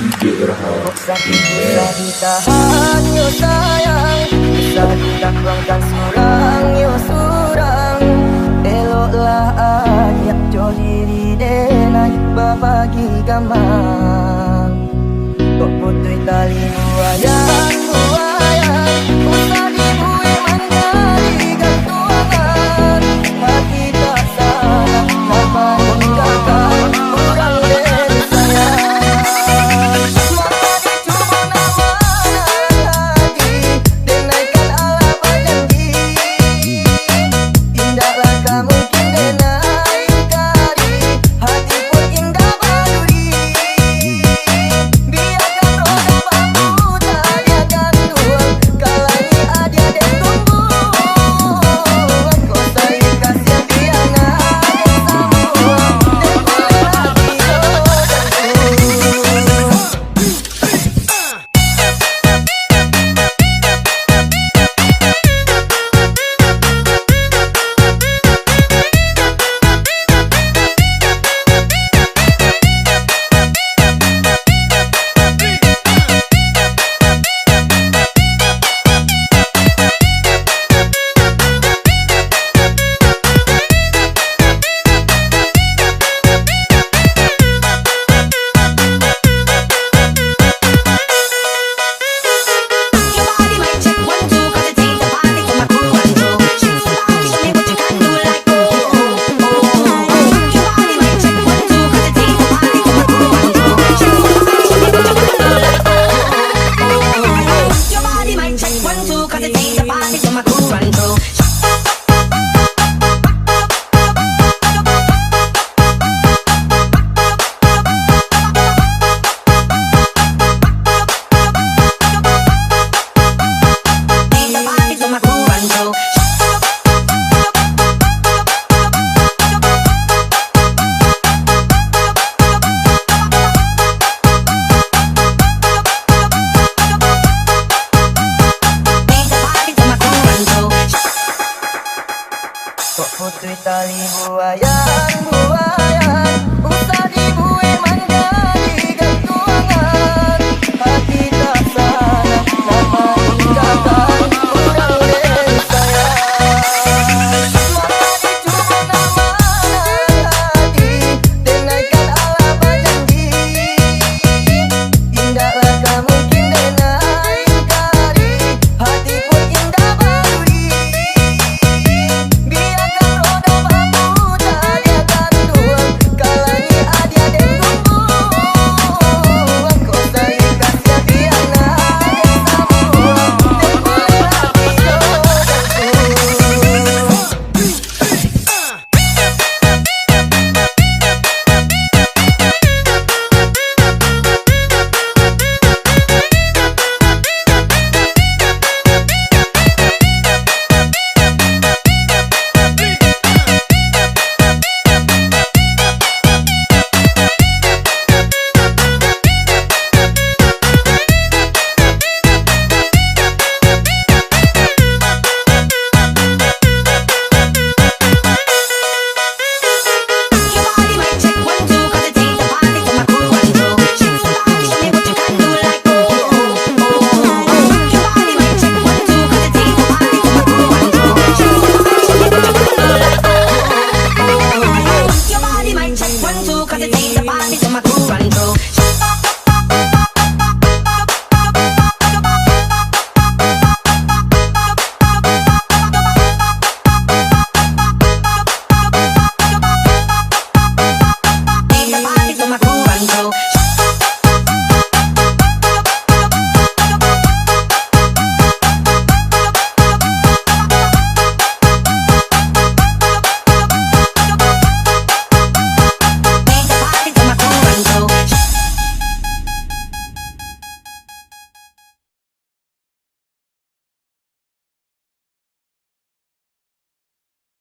Buksan bisa ditahan yo sayang, bisa ditaklangkan surang yo surang. Eloklah ajak jo diri denai babagi gamang. Kok putri tali buayan buayan, usah dibuai mandari gantungan. Hati tak salah, kenapa meninggalkan kurang dari sayang. Kok putri tali buayan buayan, usah dibuai mandari gantungan. Hati tak salah, kenapa meninggalkan kurang dari sayang. Maka dicoba nama hati, denaikan ala berjanji. Indahlah kamu mungkin denai ingkari, hati pun indah beri. Cause it takes a party to my crew run through.